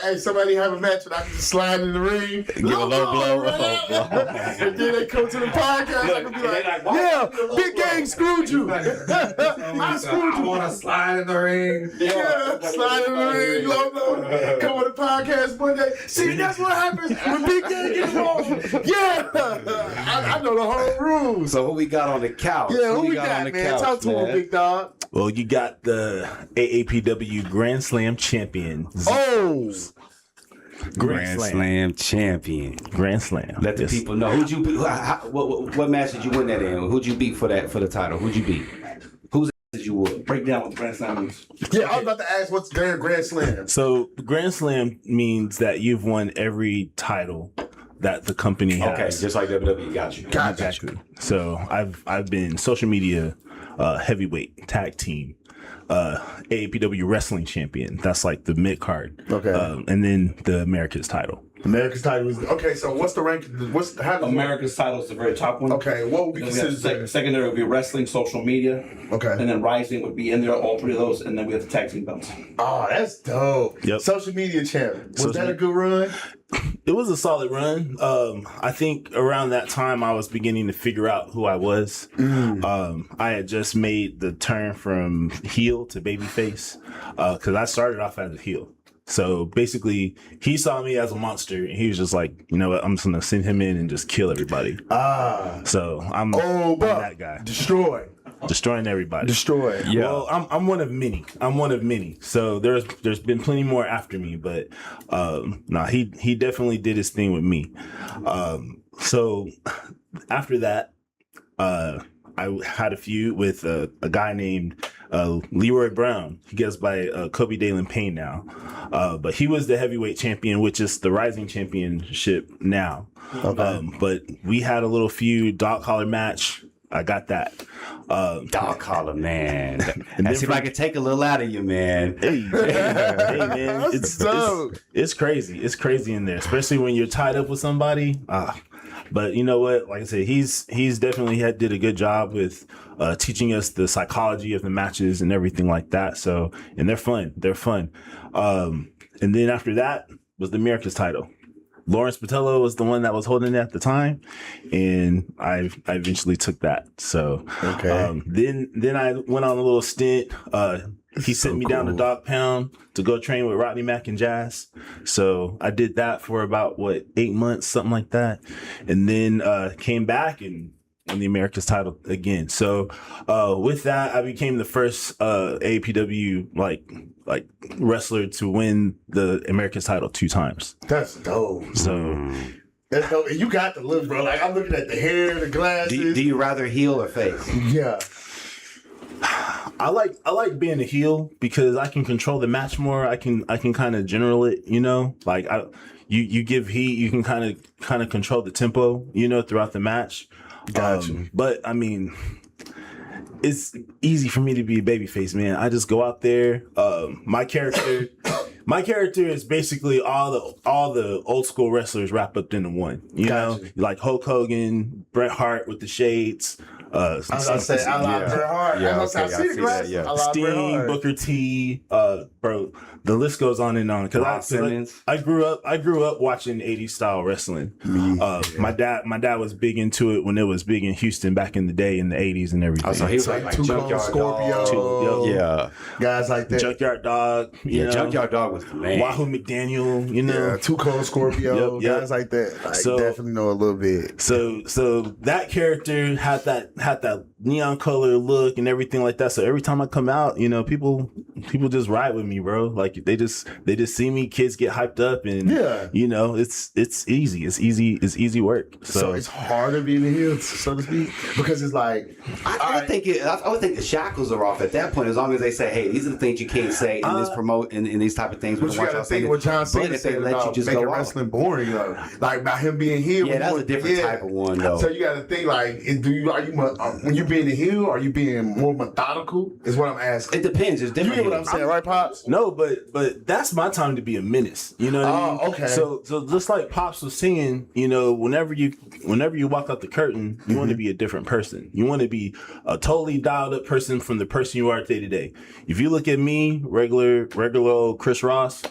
hey, somebody have a match and I can just slide in the ring, give a low blow, and then they come to the podcast. I can be like, yeah, Big Gang screwed you. I screwed you. I want to slide in the ring. Yeah, slide in the ring, low blow. Come on the podcast one day. See, that's what happens when Big Gang gets wrong. Yeah, I know the whole rules. So who we got on the couch? Yeah, who we got, man? Couch, Talk to him, big dog. Well, you got the AAPW Grand Slam champion. Zeke. Oh, Grand Slam champion. Grand Slam. Let the people know. Who'd you beat? What match did you win that in? Who'd you beat for the title? Who'd you beat? Who's did you whoop? Break down what Grand Slam means. yeah. I was about to ask what's Grand Slam. So Grand Slam means that you've won every title that the company has. Okay, just like WWE. Got you. Exactly. So I've been social media heavyweight tag team. AAPW wrestling champion. That's like the mid card. Okay. And then the America's title. America's title is okay. So what's the rank? How does America's title is the very top one. Okay, what would be Then we have considered? secondary would be wrestling, social media. Okay. And then rising would be in there, all three of those, and then we have the tag team belts. Oh, that's dope. Yep. Social media champ. Was Social that a good run? It was a solid run. I think around that time I was beginning to figure out who I was. I had just made the turn from heel to babyface because I started off as a heel. So basically, he saw me as a monster, and he was just like, you know what, I'm just gonna send him in and just kill everybody. So I'm that guy, destroying everybody. Destroy. Yeah. Well, I'm one of many. So there's been plenty more after me, but he definitely did his thing with me. So after that, I had a feud with a guy named Leroy Brown. He goes by Kobe Dalen Payne now. But he was the heavyweight champion, which is the Rising Championship now. Okay. But we had a little feud, dog collar match. I got that. Dog collar, man. And Let's see if I can take a little out of you, man. Hey man, it's crazy. It's crazy in there, especially when you're tied up with somebody. But you know what? Like I said, he's definitely did a good job with teaching us the psychology of the matches and everything like that. So, and they're fun. And then after that was the America's title. Lawrence Patello was the one that was holding it at the time, and I eventually took that. So then I went on a little stint. He sent me down to Dog Pound to go train with Rodney Mack and Jazz. So I did that for about 8 months, something like that, and then came back and won the America's title again. So with that, I became the first APW like wrestler to win the America's title 2 times. That's dope. So that's dope. And you got the look, bro. Like I'm looking at the hair, the glasses. Do you rather heel or face? Yeah. I like being a heel because I can control the match more. I can kind of general it, you know. Like you give heat, you can kind of control the tempo, you know, throughout the match. Gotcha. But I mean, it's easy for me to be a babyface, man. I just go out there. My character is basically all the old school wrestlers wrapped up into one. You know, like Hulk Hogan, Bret Hart with the shades. I was gonna say I like Bret Hart. Yeah, I see the glasses. I like Bret Sting, Hart. Booker T, bro. The list goes on and on. Because I grew up watching 80s style wrestling. My dad was big into it when it was big in Houston back in the day in the 80s and everything. Oh, so he was like Junkyard Scorpio. Yeah, guys like that. Junkyard Dog. You know, Junkyard Dog was the man. Wahoo McDaniel. You know, Too Cold Scorpio. Yep. Guys like that. I So- definitely know a little bit. So that character had that neon color look and everything like that. So every time I come out, you know, people just ride with me, bro. Like they just see me, kids get hyped up, and you know, it's easy. It's easy work. So it's harder being a heel, so to speak, because it's like I would think the shackles are off at that point, as long as they say, hey, these are the things you can't say in this promote in these type of things. But you got to think what John Cena said about making wrestling boring, though. Like about him being heel. Yeah, that's a different type of one, though. So you got to think like, when you being a heel, are you being more methodical? Is what I'm asking. It depends. It's different. You get what I'm saying, right, Pops? No, but that's my time to be a menace. You know what I mean? Okay. So just like Pops was saying, you know, whenever you walk out the curtain, you want to be a different person. You want to be a totally dialed up person from the person you are day to day. If you look at me, regular old Chris Ross,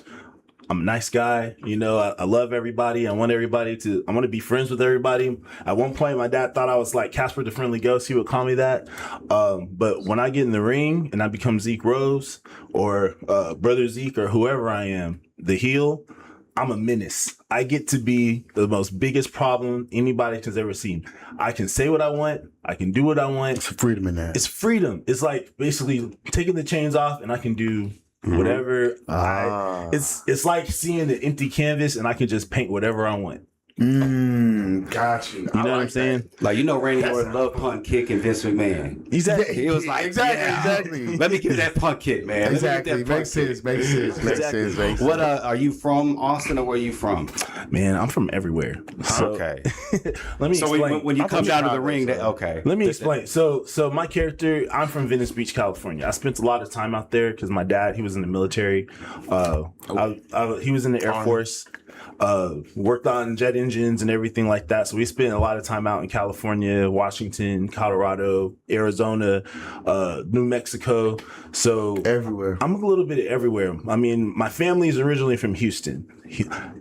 I'm a nice guy. You know, I love everybody. I want to be friends with everybody. At one point, my dad thought I was like Casper the Friendly Ghost. He would call me that. But when I get in the ring and I become Zeke Rose or Brother Zeke or whoever I am, the heel, I'm a menace. I get to be the most biggest problem anybody has ever seen. I can say what I want. I can do what I want. It's freedom in that. It's freedom. It's like basically taking the chains off and I can do whatever. It's like seeing an empty canvas and I can just paint whatever I want. Got you. You know what I'm saying? Like, you know, Randy Orton loved punt kick and Vince McMahon. Exactly. He was like, exactly. Let me get that punt kick, man. Exactly. Makes sense. What are you from Austin or where are you from? Man, I'm from everywhere. So, Okay. Let me explain. When you I'm come from down to the Chicago, ring, so- okay. Let me explain. So my character, I'm from Venice Beach, California. I spent a lot of time out there because my dad, he was in the military. He was in the Air Force. Worked on jet engines and everything like that. So we spent a lot of time out in California, Washington, Colorado, Arizona, New Mexico. So Everywhere. I'm a little bit everywhere. I mean, my family is originally from Houston,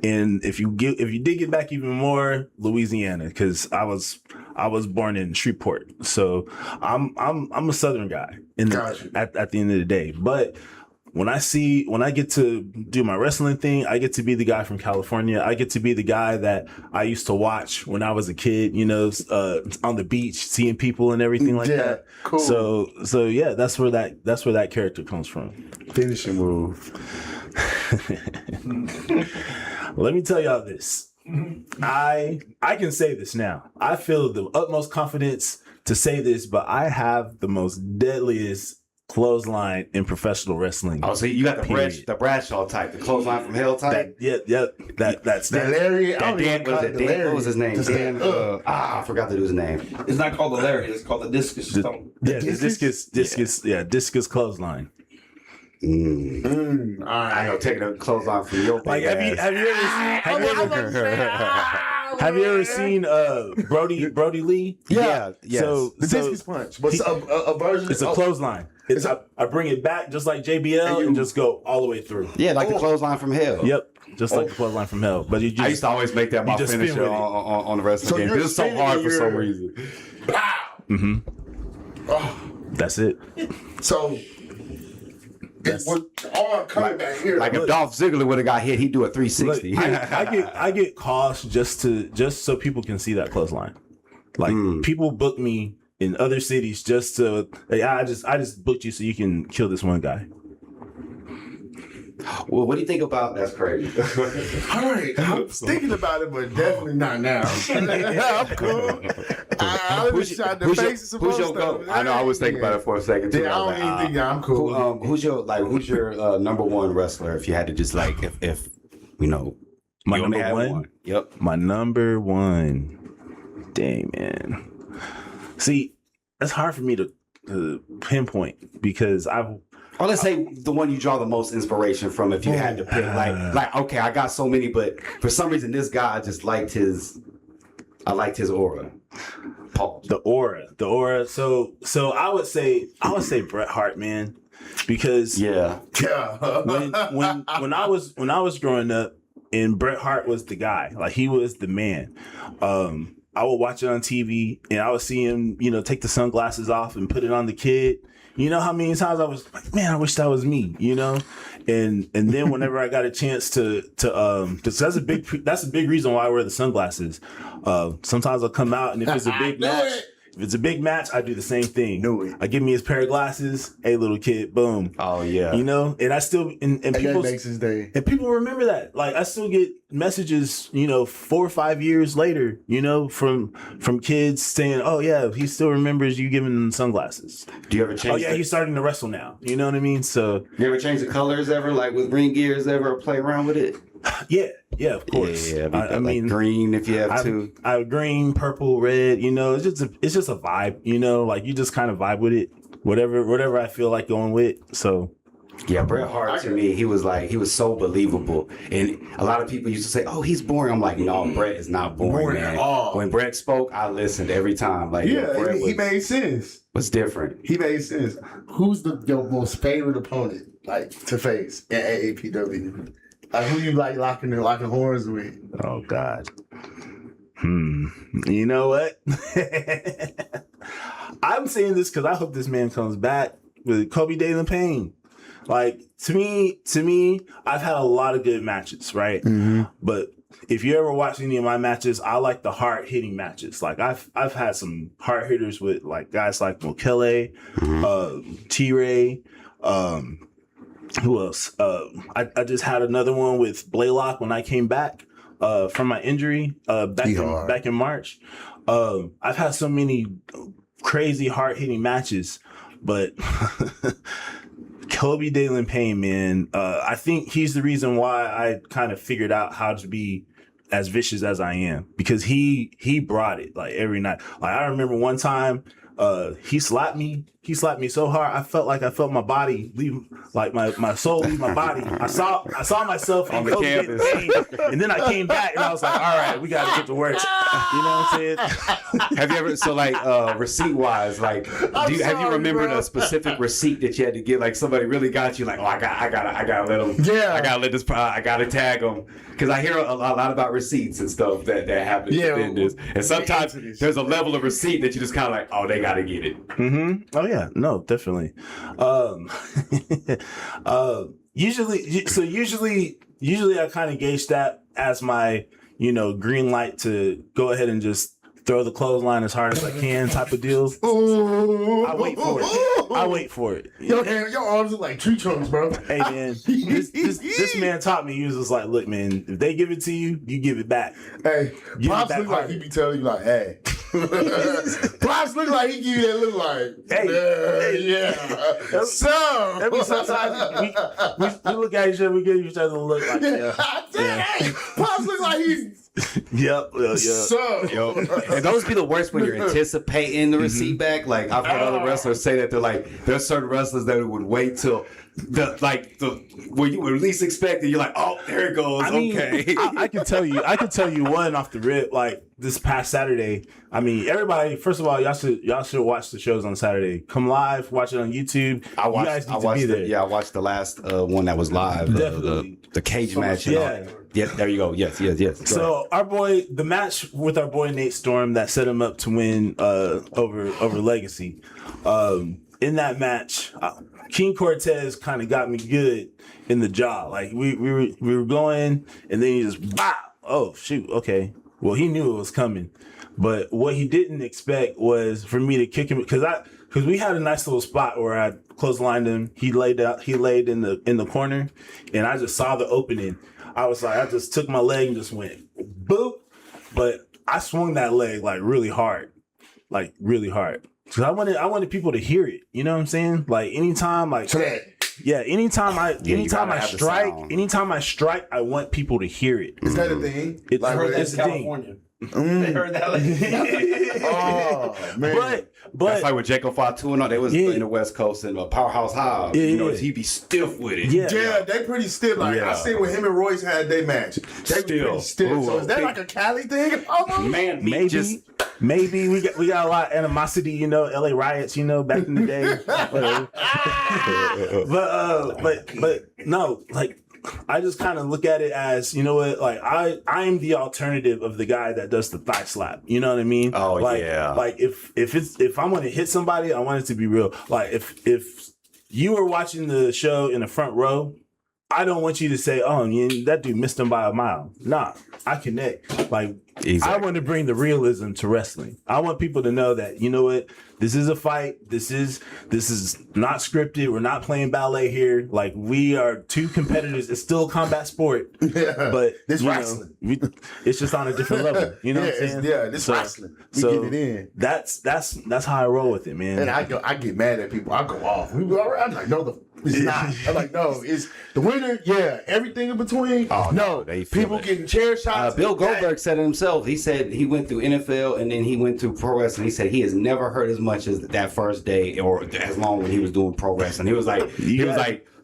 and if you dig it back even more, Louisiana, because I was born in Shreveport. So I'm a Southern guy Gotcha. at the end of the day, but. When I get to do my wrestling thing, I get to be the guy from California. I get to be the guy that I used to watch when I was a kid, you know, on the beach, seeing people and everything like that. Cool. So yeah, that's where that character comes from. Finishing move. Let me tell y'all this. I can say this now. I feel the utmost confidence to say this, but I have the most deadliest clothesline in professional wrestling. Oh, so you got the Bradshaw type, the clothesline from hell type? That's That Larry. I That don't Dan, even call was it it the Dan? Larry. What was his name? Just Dan, I forgot to do his name. It's not called the Larry. It's called the discus stone. Yeah, discus clothesline. All I right. know, taking a clothesline from your Like, big have you ass. ever ever seen Brody Lee? Yeah, yes. So The discus punch. What's a version? it's a clothesline. I bring it back just like JBL And and just go all the way through. Yeah, like the clothesline from hell. Yep, just like the clothesline from hell. But you just I used to always make that my just spin finisher with it. on the wrestling So game. you're It was so spinning hard for some your- reason. that's it. So it's all coming back here. Like if Dolph Ziggler would have got hit, he'd do a 360. Look, I get calls just so people can see that clothesline. Like people book me in other cities just to I just booked you so you can kill this one guy. Well, what do you think about that's crazy? All right, I'm thinking about it, but definitely not now. I'm cool. I was shot the faces of who's your goat? I know I was thinking about it for a second too. Yeah, I don't even think that I'm cool. Who's your number one wrestler? If you had to just like if you know My you only number had one? Yep. My number one. Dang, man. See, that's hard for me to pinpoint because Or let's say the one you draw the most inspiration from. If you had to pick, like okay, I got so many, but for some reason this guy I just liked his. I liked his aura. Pause. the aura. So I would say Bret Hart, man, because Yeah. when I was growing up and Bret Hart was the guy, like he was the man. I would watch it on TV and I would see him, you know, take the sunglasses off and put it on the kid. You know how many times I was like, man, I wish that was me, you know? And then whenever I got a chance to cause that's a big reason why I wear the sunglasses. Sometimes I'll come out and if it's a big match, if it's a big match, I do the same thing. Knew it. I give me his pair of glasses. Hey, little kid, boom. Oh yeah. You know, and I still and And people that makes his day. and people remember that. Like I still get messages, you know, 4 or 5 years later, you know, from kids saying, "Oh yeah, he still remembers you giving him sunglasses." Do you ever change? Oh yeah, he's starting to wrestle now. You know what I mean? So You ever change the colors ever, like with ring gears ever, play around with it? yeah, of course. Yeah, I like mean, green if you have to. I have green, purple, red. You know, it's just a vibe. You know, like you just kind of vibe with it. Whatever I feel like going with. So. Yeah, Bret Hart to me, he was so believable. And a lot of people used to say, "Oh, he's boring." I'm like, no, Bret is not boring, man. At all. When Bret spoke, I listened every time. Like, Yeah, Bret he made sense. was different. He made sense. Who's your most favorite opponent, like, to face in AAPW? Who you like locking horns with? Oh God. You know what? I'm saying this because I hope this man comes back with Kobe Dalen Payne. Like to me, I've had a lot of good matches, right? Mm-hmm. But if you ever watch any of my matches, I like the hard hitting matches. Like I've had some hard hitters with like guys like Mokele, T-Ray, who else? I just had another one with Blaylock when I came back from my injury back in March. I've had so many crazy hard hitting matches, but Kobe Dalen Payne, man, I think he's the reason why I kind of figured out how to be as vicious as I am, because he brought it like every night. Like I remember one time he slapped me so hard I felt my body leave, like my soul leave my body. I saw myself on the campus, and then I came back and I was like, all right, we gotta get to work. You know what I'm saying? Have you ever receipt wise, like have you remembered a specific receipt that you had to get? Like somebody really got you, like, oh, I gotta let them. Yeah, I gotta tag them, because I hear a lot about receipts and stuff that happen within this, and sometimes there's a level of receipt that you just kind of like, oh, they gotta get it. Mm-hmm. Oh yeah, no, definitely. Usually I kind of gauge that as my, green light to go ahead and just throw the clothesline as hard as I can type of deal. I wait for it. Your arms are like tree trunks, bro. Hey man, this man taught me. He was just like, look, man, if they give it to you, you give it back. Hey, Pops look like he be telling you like, hey. Pops look like he give you that look like, yeah. So every sometimes we look at each other, we give each other a look like, Hey, Pops look like he's. Yep. So, and those be the worst when you're anticipating the receipt back. Like I've heard other wrestlers say that there's certain wrestlers that would wait till when you would least expect it. You're like, oh, there it goes. Okay. I can tell you one off the rip. Like this past Saturday. I mean, everybody. First of all, y'all should watch the shows on Saturday. Come live, watch it on YouTube. I watched the last one that was live. The cage match. Yeah, there you go. Yes. So the match with our boy Nate Storm that set him up to win over Legacy. In that match, King Cortez kind of got me good in the jaw. Like we were going, and then he just bop. Oh shoot, okay. Well, he knew it was coming, but what he didn't expect was for me to kick him because we had a nice little spot where I clotheslined him. He laid in the corner, and I just saw the opening. I was like, I just took my leg and just went boop, but I swung that leg like really hard. Because I wanted people to hear it. You know what I'm saying? Like anytime I strike, I want people to hear it. Is that a thing? I heard that's California. They heard that. Oh man! But that's like with Jacob Fatu and all. They was in the West Coast and Powerhouse High. He'd be stiff with it. Yeah, they pretty stiff. Like I seen when him and Royce had their match. They pretty stiff. Ooh, so is that like a Cali thing? Man, maybe we got a lot of animosity. LA riots. Back in the day. but no, like. I just kind of look at it as, like I'm the alternative of the guy that does the thigh slap. You know what I mean? Oh, like, yeah. Like if I'm going to hit somebody, I want it to be real. Like if you are watching the show in the front row, I don't want you to say, oh, that dude missed him by a mile. Nah, I connect. Like, exactly. I want to bring the realism to wrestling. I want people to know that, you know what? This is a fight. This is not scripted. We're not playing ballet here. Like, we are two competitors. It's still a combat sport. Yeah, but it's wrestling. It's just on a different level. You know what I'm saying? It's wrestling. We get it in. That's how I roll with it, man. And I get mad at people. I go off. I'm like, no, it's not. I'm like, no, it's the winner. Yeah, everything in between. Oh no, people getting chair shots. Bill Goldberg said it himself. He said he went through NFL and then he went through pro wrestling. He said he has never hurt as much as that first day or as long when he was doing pro wrestling. He was like,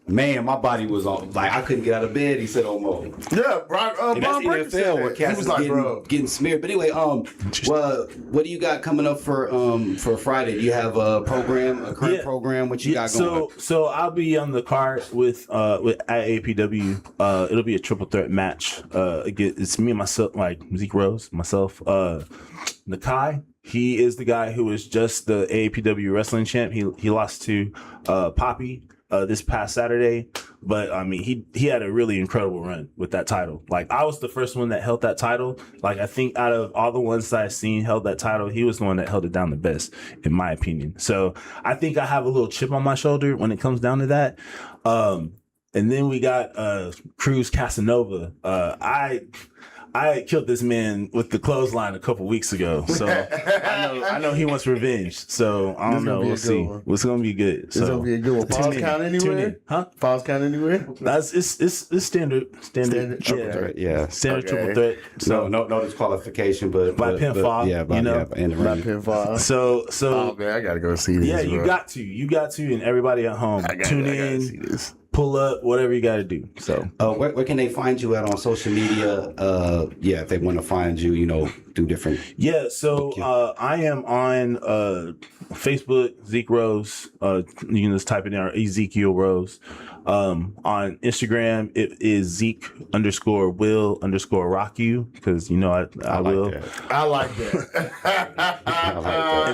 man, my body was on, like, I couldn't get out of bed. He said, "Oh, Mo." Yeah, Brian, And that's Brian Breaker said NFL where that. cats He was is like, getting, bro. getting smeared. But anyway, well, what do you got coming up for Friday? Do you have a program, a current program? What you got going? So I'll be on the card with at APW. It'll be a triple threat match. It's me and myself, like Zeke Rose, myself, Nakai. He is the guy who was just the AAPW wrestling champ. He lost to Poppy this past Saturday, but I mean he had a really incredible run with that title. Like, I was the first one that held that title. Like, I think out of all the ones that I've seen held that title, he was the one that held it down the best, in my opinion. So I think I have a little chip on my shoulder when it comes down to that. And then we got Cruz Casanova. I killed this man with the clothesline a couple weeks ago, so I know he wants revenge. So I don't know. We'll see. It's gonna be good. It's gonna be a good one. Falls count anywhere? Huh? Falls count anywhere? That's it's standard triple threat. Yeah, standard triple threat. So no disqualification, but by pinfall. Yeah, by pinfall. So oh man, I gotta go see this. Yeah, you got to, and everybody at home, tune in. See this. Pull up, whatever you got to do. So, where can they find you at on social media? If they want to find you, do different. Yeah, so I am on Facebook, Zeke Rose. You can just type it in, or Ezekiel Rose. On Instagram, it is Zeke_Will_rock you, because I will. I like that.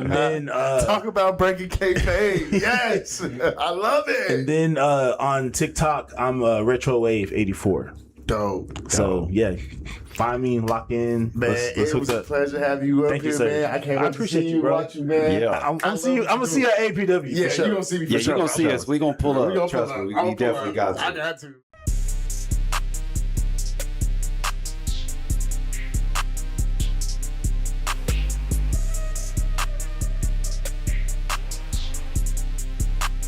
And then talk about breaking kayfabe. Yes, I love it. And then on TikTok, I'm RetroWave84. Dope. So yeah, find me, lock in. Man, let's it was a pleasure having you up here, man. I can't wait to see you, watch you, man. Yeah, I'm gonna see you at APW. Yeah, for sure. you're gonna see me. Yeah, you're gonna see us. We're gonna pull up. We gonna Trust pull me, up. we definitely got to. I got to.